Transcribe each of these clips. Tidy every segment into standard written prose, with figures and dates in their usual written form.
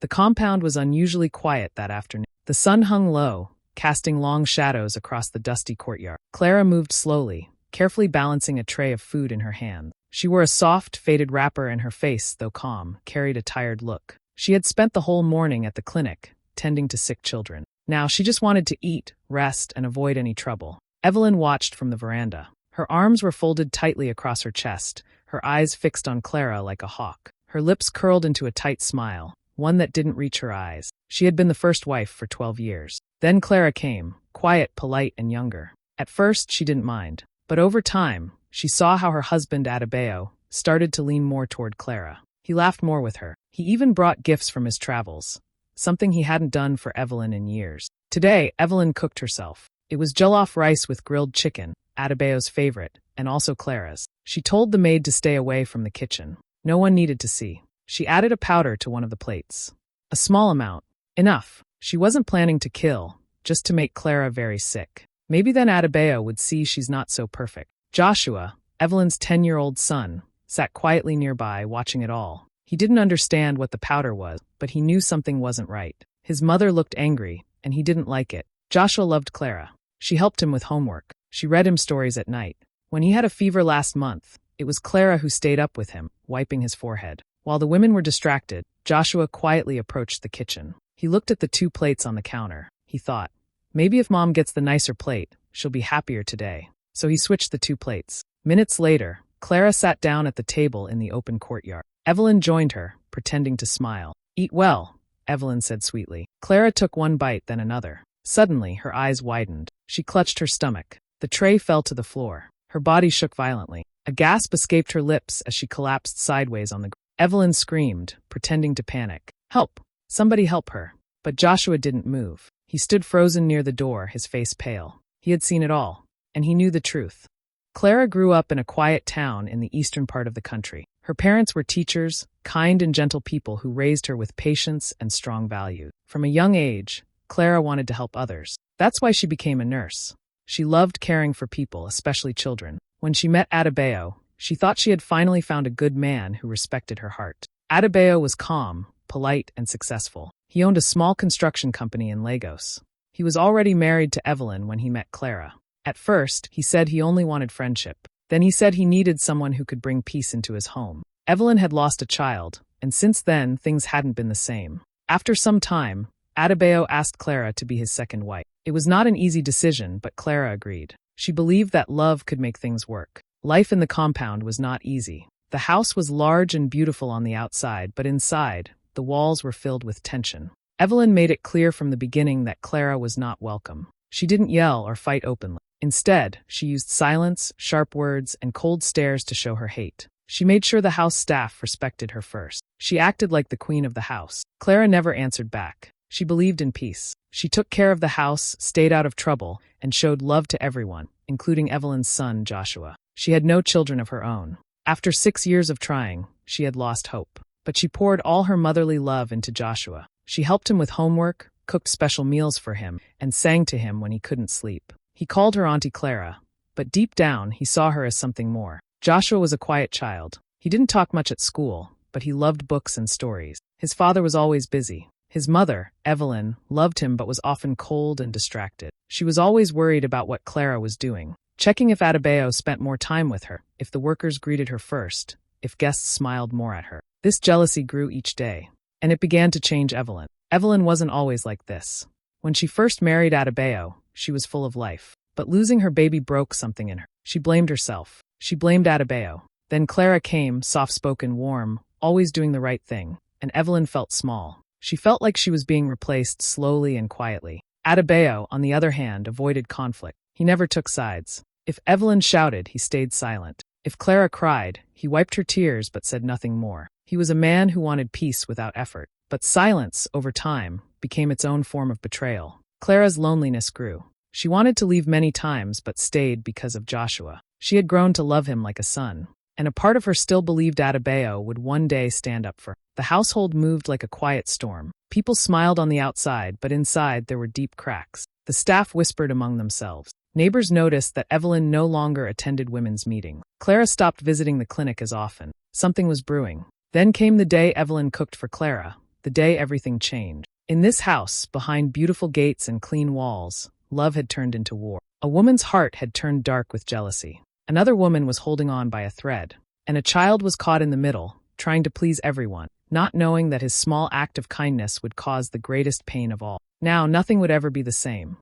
The compound was unusually quiet that afternoon. The sun hung low, casting long shadows across the dusty courtyard. Clara moved slowly, carefully balancing a tray of food in her hand. She wore a soft, faded wrapper and her face, though calm, carried a tired look. She had spent the whole morning at the clinic, tending to sick children. Now she just wanted to eat, rest, and avoid any trouble. Evelyn watched from the veranda. Her arms were folded tightly across her chest, her eyes fixed on Clara like a hawk. Her lips curled into a tight smile, one that didn't reach her eyes. She had been the first wife for 12 years. Then Clara came, quiet, polite, and younger. At first, she didn't mind. But over time, she saw how her husband, Adebayo, started to lean more toward Clara. He laughed more with her. He even brought gifts from his travels, something he hadn't done for Evelyn in years. Today, Evelyn cooked herself. It was jollof rice with grilled chicken, Adebayo's favorite, and also Clara's. She told the maid to stay away from the kitchen. No one needed to see. She added a powder to one of the plates. A small amount. Enough. She wasn't planning to kill, just to make Clara very sick. Maybe then Adebayo would see she's not so perfect. Joshua, Evelyn's 10-year-old son, sat quietly nearby, watching it all. He didn't understand what the powder was, but he knew something wasn't right. His mother looked angry, and he didn't like it. Joshua loved Clara. She helped him with homework. She read him stories at night. When he had a fever last month, it was Clara who stayed up with him, wiping his forehead. While the women were distracted, Joshua quietly approached the kitchen. He looked at the 2 plates on the counter. He thought, maybe if Mom gets the nicer plate, she'll be happier today. So he switched the 2 plates. Minutes later, Clara sat down at the table in the open courtyard. Evelyn joined her, pretending to smile. Eat well, Evelyn said sweetly. Clara took one bite, then another. Suddenly, her eyes widened. She clutched her stomach. The tray fell to the floor. Her body shook violently. A gasp escaped her lips as she collapsed sideways on the ground. Evelyn screamed, pretending to panic. Help! Somebody help her. But Joshua didn't move. He stood frozen near the door, his face pale. He had seen it all, and he knew the truth. Clara grew up in a quiet town in the eastern part of the country. Her parents were teachers, kind and gentle people who raised her with patience and strong values. From a young age, Clara wanted to help others. That's why she became a nurse. She loved caring for people, especially children. When she met Adebayo, she thought she had finally found a good man who respected her heart. Adebayo was calm, polite, and successful. He owned a small construction company in Lagos. He was already married to Evelyn when he met Clara. At first, he said he only wanted friendship. Then he said he needed someone who could bring peace into his home. Evelyn had lost a child, and since then, things hadn't been the same. After some time, Adebayo asked Clara to be his second wife. It was not an easy decision, but Clara agreed. She believed that love could make things work. Life in the compound was not easy. The house was large and beautiful on the outside, but inside, the walls were filled with tension. Evelyn made it clear from the beginning that Clara was not welcome. She didn't yell or fight openly. Instead, she used silence, sharp words, and cold stares to show her hate. She made sure the house staff respected her first. She acted like the queen of the house. Clara never answered back. She believed in peace. She took care of the house, stayed out of trouble, and showed love to everyone, including Evelyn's son, Joshua. She had no children of her own. After 6 years of trying, she had lost hope. But she poured all her motherly love into Joshua. She helped him with homework, cooked special meals for him, and sang to him when he couldn't sleep. He called her Auntie Clara, but deep down, he saw her as something more. Joshua was a quiet child. He didn't talk much at school, but he loved books and stories. His father was always busy. His mother, Evelyn, loved him but was often cold and distracted. She was always worried about what Clara was doing, checking if Adebayo spent more time with her, if the workers greeted her first, if guests smiled more at her. This jealousy grew each day, and it began to change Evelyn. Evelyn wasn't always like this. When she first married Adebayo, she was full of life. But losing her baby broke something in her. She blamed herself. She blamed Adebayo. Then Clara came, soft-spoken, warm, always doing the right thing, and Evelyn felt small. She felt like she was being replaced slowly and quietly. Adebayo, on the other hand, avoided conflict. He never took sides. If Evelyn shouted, he stayed silent. If Clara cried, he wiped her tears but said nothing more. He was a man who wanted peace without effort. But silence, over time, became its own form of betrayal. Clara's loneliness grew. She wanted to leave many times but stayed because of Joshua. She had grown to love him like a son, and a part of her still believed Adebayo would one day stand up for her. The household moved like a quiet storm. People smiled on the outside, but inside there were deep cracks. The staff whispered among themselves. Neighbors noticed that Evelyn no longer attended women's meetings. Clara stopped visiting the clinic as often. Something was brewing. Then came the day Evelyn cooked for Clara, the day everything changed. In this house, behind beautiful gates and clean walls, love had turned into war. A woman's heart had turned dark with jealousy. Another woman was holding on by a thread. And a child was caught in the middle, trying to please everyone, not knowing that his small act of kindness would cause the greatest pain of all. Now nothing would ever be the same.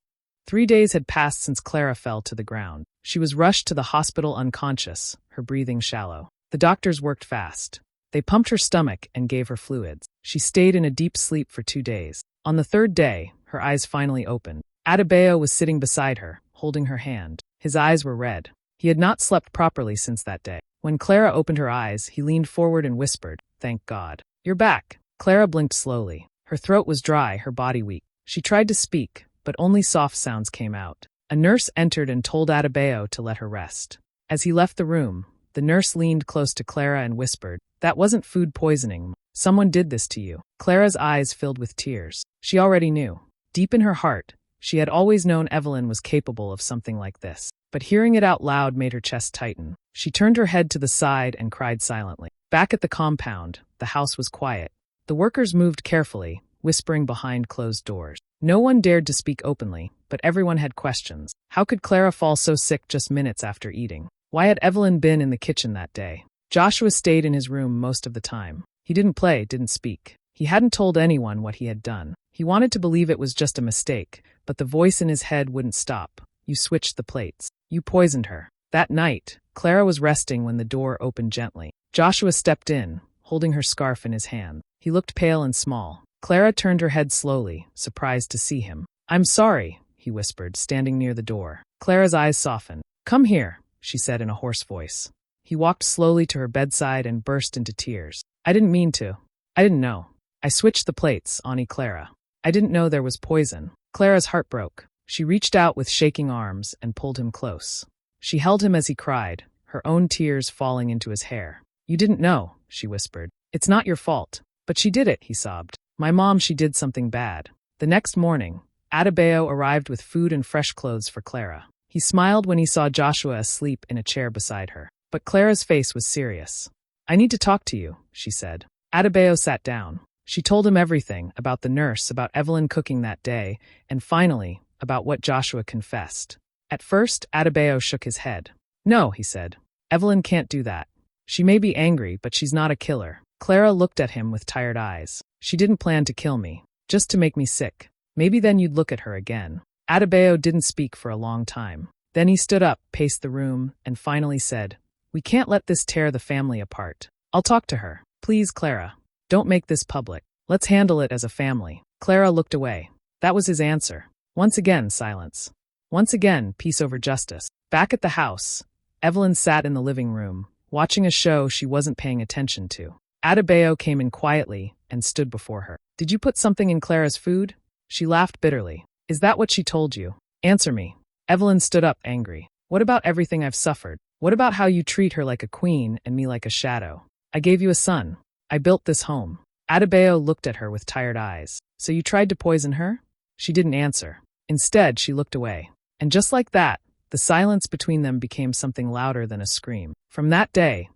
3 days had passed since Clara fell to the ground. She was rushed to the hospital unconscious, her breathing shallow. The doctors worked fast. They pumped her stomach and gave her fluids. She stayed in a deep sleep for 2 days. On the 3rd day, her eyes finally opened. Adebayo was sitting beside her, holding her hand. His eyes were red. He had not slept properly since that day. When Clara opened her eyes, he leaned forward and whispered, "Thank God. You're back." Clara blinked slowly. Her throat was dry, her body weak. She tried to speak, but only soft sounds came out. A nurse entered and told Adebayo to let her rest. As he left the room, the nurse leaned close to Clara and whispered, "That wasn't food poisoning. Someone did this to you." Clara's eyes filled with tears. She already knew. Deep in her heart, she had always known Evelyn was capable of something like this. But hearing it out loud made her chest tighten. She turned her head to the side and cried silently. Back at the compound, the house was quiet. The workers moved carefully, whispering behind closed doors. No one dared to speak openly, but everyone had questions. How could Clara fall so sick just minutes after eating? Why had Evelyn been in the kitchen that day? Joshua stayed in his room most of the time. He didn't play, didn't speak. He hadn't told anyone what he had done. He wanted to believe it was just a mistake, but the voice in his head wouldn't stop. You switched the plates. You poisoned her. That night, Clara was resting when the door opened gently. Joshua stepped in, holding her scarf in his hand. He looked pale and small. Clara turned her head slowly, surprised to see him. "I'm sorry," he whispered, standing near the door. Clara's eyes softened. "Come here," she said in a hoarse voice. He walked slowly to her bedside and burst into tears. "I didn't mean to. I didn't know. I switched the plates, Auntie Clara. I didn't know there was poison." Clara's heart broke. She reached out with shaking arms and pulled him close. She held him as he cried, her own tears falling into his hair. "You didn't know," she whispered. "It's not your fault." "But she did it," he sobbed. "My mom, she did something bad." The next morning, Adebayo arrived with food and fresh clothes for Clara. He smiled when he saw Joshua asleep in a chair beside her. But Clara's face was serious. "I need to talk to you," she said. Adebayo sat down. She told him everything, about the nurse, about Evelyn cooking that day, and finally, about what Joshua confessed. At first, Adebayo shook his head. "No," he said. "Evelyn can't do that. She may be angry, but she's not a killer." Clara looked at him with tired eyes. "She didn't plan to kill me, just to make me sick. Maybe then you'd look at her again." Adebayo didn't speak for a long time. Then he stood up, paced the room, and finally said, "We can't let this tear the family apart. I'll talk to her. Please, Clara. Don't make this public. Let's handle it as a family." Clara looked away. That was his answer. Once again, silence. Once again, peace over justice. Back at the house, Evelyn sat in the living room, watching a show she wasn't paying attention to. Adebayo came in quietly and stood before her. "Did you put something in Clara's food?" She laughed bitterly. "Is that what she told you? Answer me." Evelyn stood up, angry. "What about everything I've suffered? What about how you treat her like a queen and me like a shadow? I gave you a son. I built this home." Adebayo looked at her with tired eyes. "So you tried to poison her?" She didn't answer. Instead, she looked away. And just like that, the silence between them became something louder than a scream. From that day,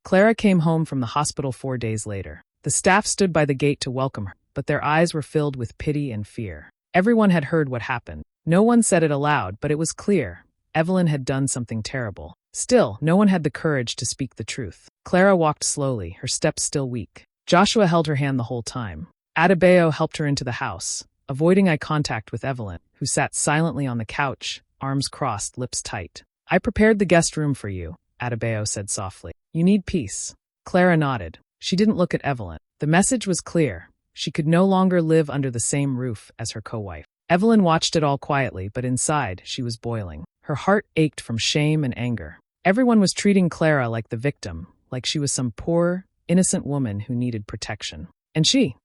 Clara came home from the hospital 4 days later. The staff stood by the gate to welcome her, but their eyes were filled with pity and fear. Everyone had heard what happened. No one said it aloud, but it was clear. Evelyn had done something terrible. Still, no one had the courage to speak the truth. Clara walked slowly, her steps still weak. Joshua held her hand the whole time. Adebayo helped her into the house, avoiding eye contact with Evelyn, who sat silently on the couch, arms crossed, lips tight. "I prepared the guest room for you," Adebayo said softly. "You need peace." Clara nodded. She didn't look at Evelyn. The message was clear. She could no longer live under the same roof as her co-wife. Evelyn watched it all quietly, but inside, she was boiling. Her heart ached from shame and anger. Everyone was treating Clara like the victim, like she was some poor, innocent woman who needed protection. And she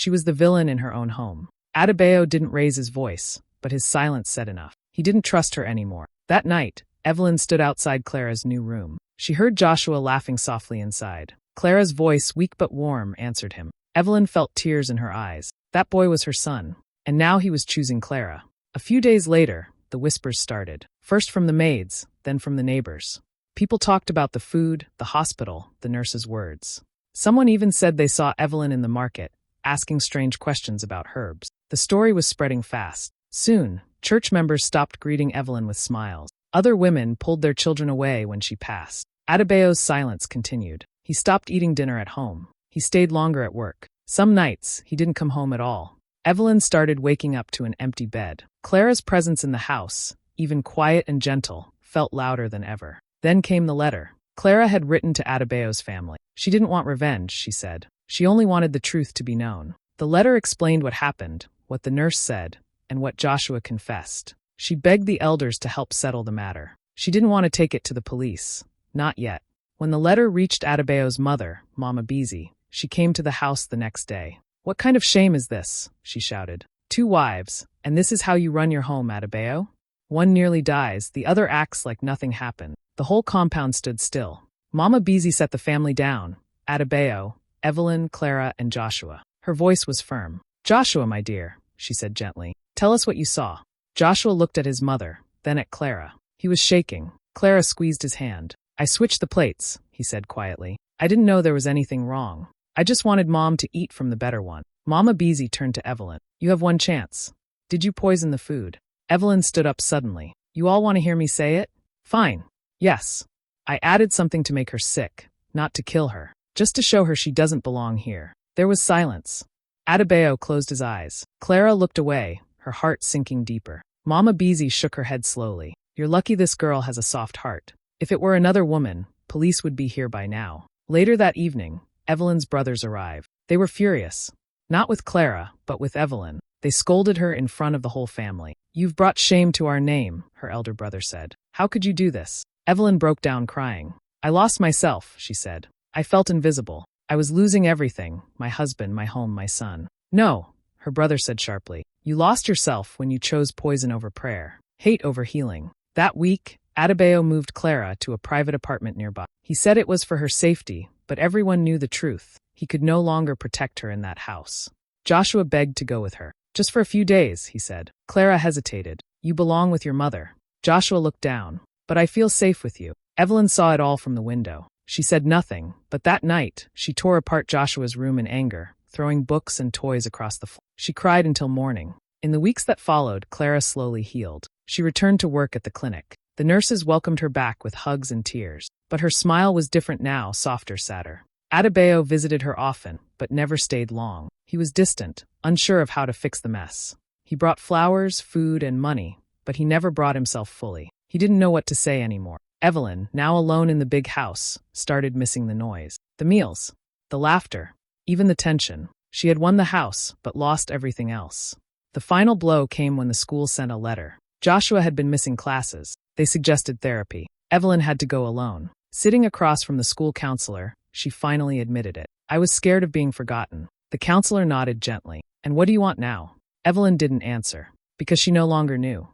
was the villain in her own home. Adebayo didn't raise his voice, but his silence said enough. He didn't trust her anymore. That night, Evelyn stood outside Clara's new room. She heard Joshua laughing softly inside. Clara's voice, weak but warm, answered him. Evelyn felt tears in her eyes. That boy was her son, and now he was choosing Clara. A few days later, the whispers started. First from the maids, then from the neighbors. People talked about the food, the hospital, the nurse's words. Someone even said they saw Evelyn in the market, asking strange questions about herbs. The story was spreading fast. Soon, church members stopped greeting Evelyn with smiles. Other women pulled their children away when she passed. Adebayo's silence continued. He stopped eating dinner at home. He stayed longer at work. Some nights, he didn't come home at all. Evelyn started waking up to an empty bed. Clara's presence in the house, even quiet and gentle, felt louder than ever. Then came the letter. Clara had written to Adebayo's family. She didn't want revenge, she said. She only wanted the truth to be known. The letter explained what happened, what the nurse said, and what Joshua confessed. She begged the elders to help settle the matter. She didn't want to take it to the police. Not yet. When the letter reached Adebayo's mother, Mama Beezy, she came to the house the next day. "What kind of shame is this?" she shouted. "2 wives, and this is how you run your home, Adebayo?" One nearly dies, the other acts like nothing happened. The whole compound stood still. Mama Beezy set the family down. Adebayo, Evelyn, Clara, and Joshua. Her voice was firm. "Joshua, my dear," she said gently, "tell us what you saw." Joshua looked at his mother, then at Clara. He was shaking. Clara squeezed his hand. "I switched the plates," he said quietly. "I didn't know there was anything wrong. I just wanted Mom to eat from the better one." Mama Beezy turned to Evelyn. "You have one chance. Did you poison the food?" Evelyn stood up suddenly. "You all want to hear me say it? Fine. Yes. I added something to make her sick, not to kill her, just to show her she doesn't belong here." There was silence. Adebayo closed his eyes. Clara looked away, her heart sinking deeper. Mama Beezy shook her head slowly. "You're lucky this girl has a soft heart. If it were another woman, police would be here by now." Later that evening, Evelyn's brothers arrived. They were furious. Not with Clara, but with Evelyn. They scolded her in front of the whole family. "You've brought shame to our name," her elder brother said. "How could you do this?" Evelyn broke down crying. "I lost myself," she said. "I felt invisible. I was losing everything, my husband, my home, my son." "No," her brother said sharply. "You lost yourself when you chose poison over prayer, hate over healing." That week, Adebayo moved Clara to a private apartment nearby. He said it was for her safety, but everyone knew the truth. He could no longer protect her in that house. Joshua begged to go with her. "Just for a few days," he said. Clara hesitated. "You belong with your mother." Joshua looked down. "But I feel safe with you." Evelyn saw it all from the window. She said nothing, but that night, she tore apart Joshua's room in anger, throwing books and toys across the floor. She cried until morning. In the weeks that followed, Clara slowly healed. She returned to work at the clinic. The nurses welcomed her back with hugs and tears. But her smile was different now, softer, sadder. Adebayo visited her often, but never stayed long. He was distant, unsure of how to fix the mess. He brought flowers, food, and money, but he never brought himself fully. He didn't know what to say anymore. Evelyn, now alone in the big house, started missing the noise. The meals, the laughter, even the tension. She had won the house, but lost everything else. The final blow came when the school sent a letter. Joshua had been missing classes. They suggested therapy. Evelyn had to go alone. Sitting across from the school counselor, she finally admitted it. "I was scared of being forgotten." The counselor nodded gently. "And what do you want now?" Evelyn didn't answer, because she no longer knew.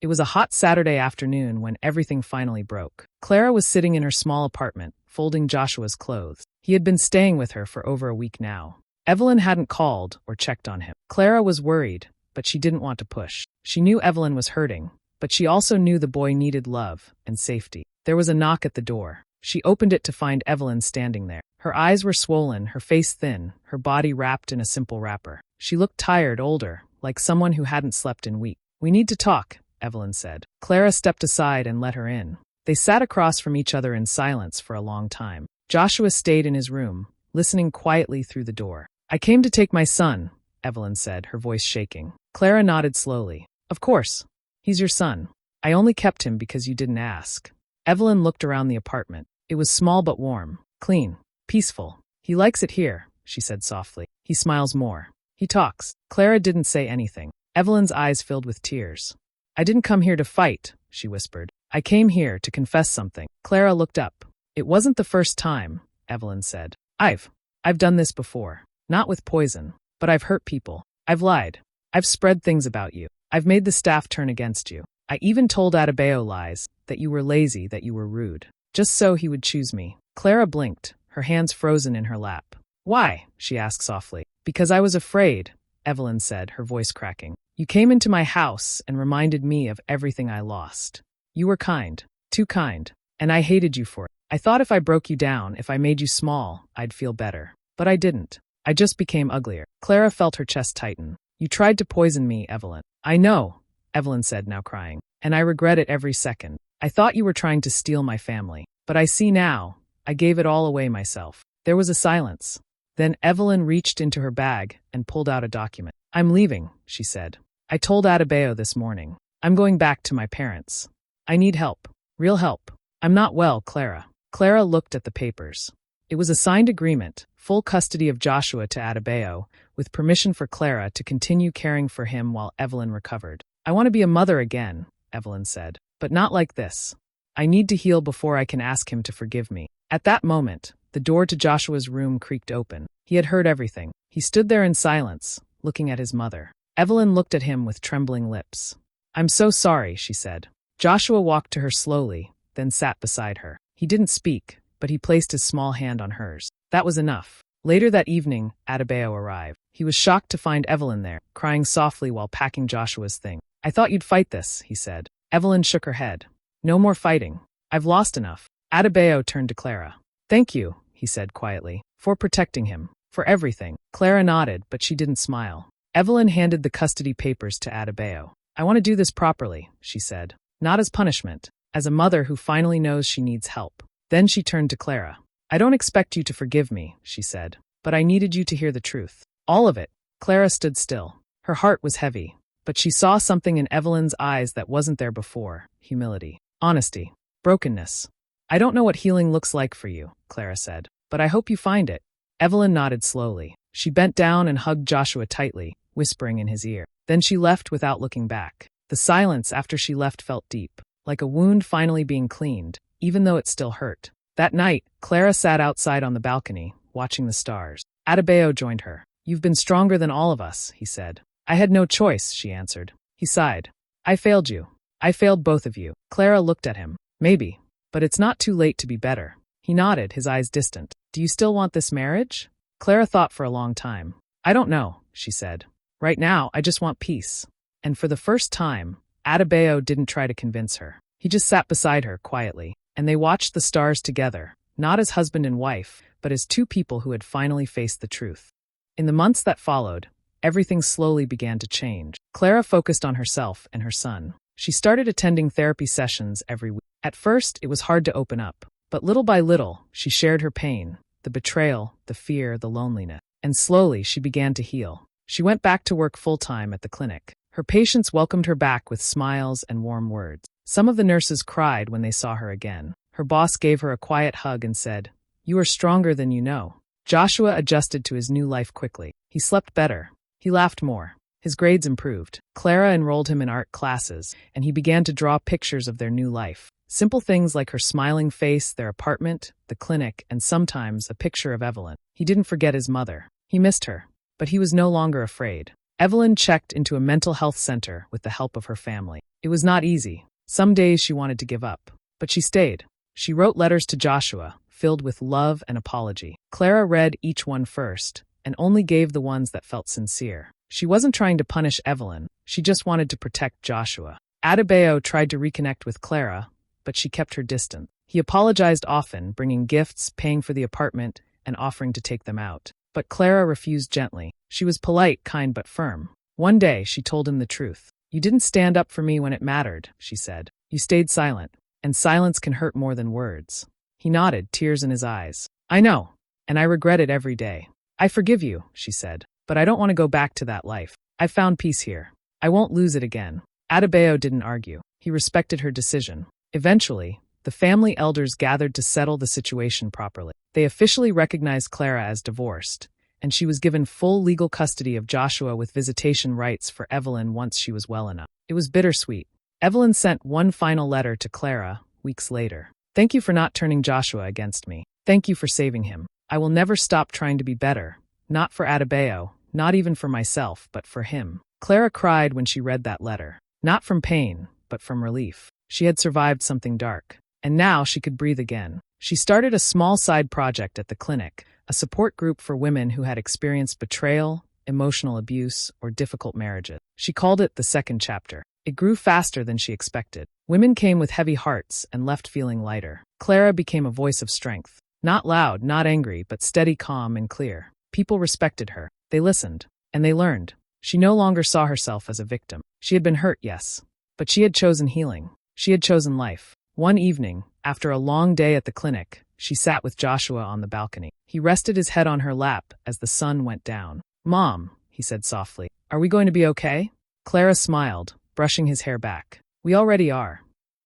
It was a hot Saturday afternoon when everything finally broke. Clara was sitting in her small apartment, folding Joshua's clothes. He had been staying with her for over a week now. Evelyn hadn't called or checked on him. Clara was worried, but she didn't want to push. She knew Evelyn was hurting, but she also knew the boy needed love and safety. There was a knock at the door. She opened it to find Evelyn standing there. Her eyes were swollen, her face thin, her body wrapped in a simple wrapper. She looked tired, older, like someone who hadn't slept in weeks. "We need to talk," Evelyn said. Clara stepped aside and let her in. They sat across from each other in silence for a long time. Joshua stayed in his room, listening quietly through the door. "I came to take my son," Evelyn said, her voice shaking. Clara nodded slowly. "Of course. He's your son. I only kept him because you didn't ask." Evelyn looked around the apartment. It was small but warm, clean, peaceful. "He likes it here," she said softly. "He smiles more. He talks." Clara didn't say anything. Evelyn's eyes filled with tears. "I didn't come here to fight," she whispered. "I came here to confess something." Clara looked up. "It wasn't the first time," Evelyn said. I've done this before. Not with poison, but I've hurt people. I've lied. I've spread things about you. I've made the staff turn against you. I even told Adebayo lies, that you were lazy, that you were rude. Just so he would choose me." Clara blinked, her hands frozen in her lap. "Why?" she asked softly. "Because I was afraid," Evelyn said, her voice cracking. "You came into my house and reminded me of everything I lost. You were kind, too kind, and I hated you for it. I thought if I broke you down, if I made you small, I'd feel better. But I didn't. I just became uglier. Clara felt her chest tighten. You tried to poison me, Evelyn. I know, Evelyn said, now crying. And I regret it every second. I thought you were trying to steal my family. But I see now. I gave it all away myself. There was a silence. Then Evelyn reached into her bag and pulled out a document. I'm leaving, she said. I told Adebayo this morning. I'm going back to my parents. I need help. Real help. I'm not well, Clara. Clara looked at the papers. It was a signed agreement, full custody of Joshua to Adebayo, with permission for Clara to continue caring for him while Evelyn recovered. I want to be a mother again, Evelyn said, but not like this. I need to heal before I can ask him to forgive me. At that moment, the door to Joshua's room creaked open. He had heard everything. He stood there in silence, looking at his mother. Evelyn looked at him with trembling lips. I'm so sorry, she said. Joshua walked to her slowly, then sat beside her. He didn't speak, but he placed his small hand on hers. That was enough. Later that evening, Adebayo arrived. He was shocked to find Evelyn there, crying softly while packing Joshua's thing. I thought you'd fight this, he said. Evelyn shook her head. No more fighting. I've lost enough. Adebayo turned to Clara. Thank you, he said quietly, for protecting him, for everything. Clara nodded, but she didn't smile. Evelyn handed the custody papers to Adebayo. I want to do this properly, she said. Not as punishment, as a mother who finally knows she needs help. Then she turned to Clara. I don't expect you to forgive me, she said, but I needed you to hear the truth. All of it. Clara stood still. Her heart was heavy, but she saw something in Evelyn's eyes that wasn't there before. Humility. Honesty. Brokenness. I don't know what healing looks like for you, Clara said, but I hope you find it. Evelyn nodded slowly. She bent down and hugged Joshua tightly, whispering in his ear. Then she left without looking back. The silence after she left felt deep, like a wound finally being cleaned, even though it still hurt. That night, Clara sat outside on the balcony, watching the stars. Adebayo joined her. You've been stronger than all of us, he said. I had no choice, she answered. He sighed. I failed you. I failed both of you. Clara looked at him. Maybe. But it's not too late to be better. He nodded, his eyes distant. Do you still want this marriage? Clara thought for a long time. I don't know, she said. Right now, I just want peace. And for the first time, Adebayo didn't try to convince her. He just sat beside her quietly, and they watched the stars together, not as husband and wife, but as two people who had finally faced the truth. In the months that followed, everything slowly began to change. Clara focused on herself and her son. She started attending therapy sessions every week. At first, it was hard to open up, but little by little, she shared her pain, the betrayal, the fear, the loneliness. And slowly, she began to heal. She went back to work full-time at the clinic. Her patients welcomed her back with smiles and warm words. Some of the nurses cried when they saw her again. Her boss gave her a quiet hug and said, You are stronger than you know. Joshua adjusted to his new life quickly. He slept better. He laughed more. His grades improved. Clara enrolled him in art classes, and he began to draw pictures of their new life. Simple things like her smiling face, their apartment, the clinic, and sometimes a picture of Evelyn. He didn't forget his mother. He missed her, but he was no longer afraid. Evelyn checked into a mental health center with the help of her family. It was not easy. Some days she wanted to give up, but she stayed. She wrote letters to Joshua, filled with love and apology. Clara read each one first, and only gave the ones that felt sincere. She wasn't trying to punish Evelyn, she just wanted to protect Joshua. Adebayo tried to reconnect with Clara, but she kept her distance. He apologized often, bringing gifts, paying for the apartment, and offering to take them out. But Clara refused gently. She was polite, kind, but firm. One day, she told him the truth. You didn't stand up for me when it mattered, she said. You stayed silent, and silence can hurt more than words. He nodded, tears in his eyes. I know, and I regret it every day. I forgive you, she said, but I don't want to go back to that life. I've found peace here. I won't lose it again. Adebayo didn't argue. He respected her decision. Eventually, the family elders gathered to settle the situation properly. They officially recognized Clara as divorced, and she was given full legal custody of Joshua with visitation rights for Evelyn once she was well enough. It was bittersweet. Evelyn sent one final letter to Clara, weeks later. Thank you for not turning Joshua against me. Thank you for saving him. I will never stop trying to be better, not for Adebayo, not even for myself, but for him. Clara cried when she read that letter, not from pain, but from relief. She had survived something dark, and now she could breathe again. She started a small side project at the clinic, a support group for women who had experienced betrayal, emotional abuse, or difficult marriages. She called it the second chapter. It grew faster than she expected. Women came with heavy hearts and left feeling lighter. Clara became a voice of strength. Not loud, not angry, but steady, calm, and clear. People respected her. They listened. And they learned. She no longer saw herself as a victim. She had been hurt, yes. But she had chosen healing. She had chosen life. One evening, after a long day at the clinic, she sat with Joshua on the balcony. He rested his head on her lap as the sun went down. "Mom," he said softly, "are we going to be okay?" Clara smiled, brushing his hair back. "We already are."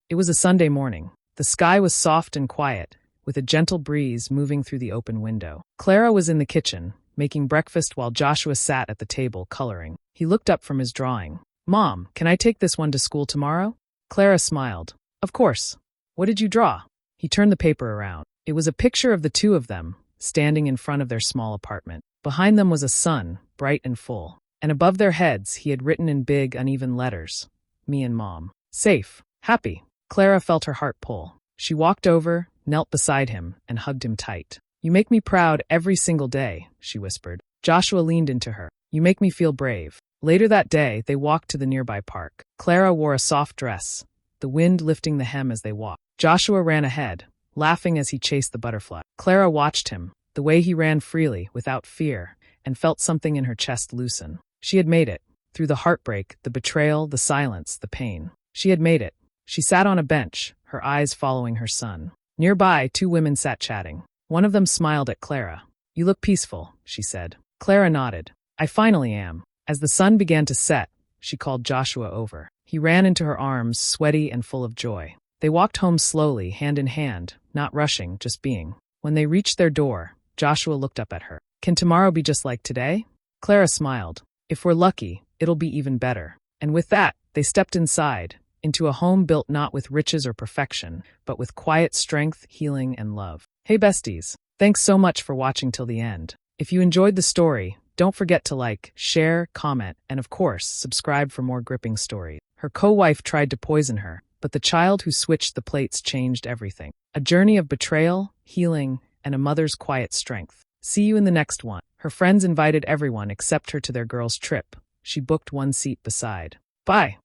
It was a Sunday morning. The sky was soft and quiet, with a gentle breeze moving through the open window. Clara was in the kitchen, making breakfast while Joshua sat at the table coloring. He looked up from his drawing. "Mom, can I take this one to school tomorrow?" Clara smiled. "Of course. What did you draw?" He turned the paper around. It was a picture of the two of them, standing in front of their small apartment. Behind them was a sun, bright and full. And above their heads he had written in big, uneven letters, "Me and Mom. Safe. Happy." Clara felt her heart pull. She walked over, knelt beside him, and hugged him tight. "You make me proud every single day," she whispered. Joshua leaned into her. "You make me feel brave." Later that day, they walked to the nearby park. Clara wore a soft dress, the wind lifting the hem as they walked. Joshua ran ahead, laughing as he chased the butterfly. Clara watched him, the way he ran freely, without fear, and felt something in her chest loosen. She had made it. Through the heartbreak, the betrayal, the silence, the pain. She had made it. She sat on a bench, her eyes following her son. Nearby, two women sat chatting. One of them smiled at Clara. "You look peaceful," she said. Clara nodded. "I finally am." As the sun began to set, she called Joshua over. He ran into her arms, sweaty and full of joy. They walked home slowly, hand in hand, not rushing, just being. When they reached their door, Joshua looked up at her. "Can tomorrow be just like today?" Clara smiled. "If we're lucky, it'll be even better." And with that, they stepped inside, into a home built not with riches or perfection, but with quiet strength, healing, and love. Hey besties, thanks so much for watching till the end. If you enjoyed the story, don't forget to like, share, comment, and of course, subscribe for more gripping stories. Her co-wife tried to poison her, but the child who switched the plates changed everything. A journey of betrayal, healing, and a mother's quiet strength. See you in the next one. Her friends invited everyone except her to their girls' trip. She booked one seat beside. Bye.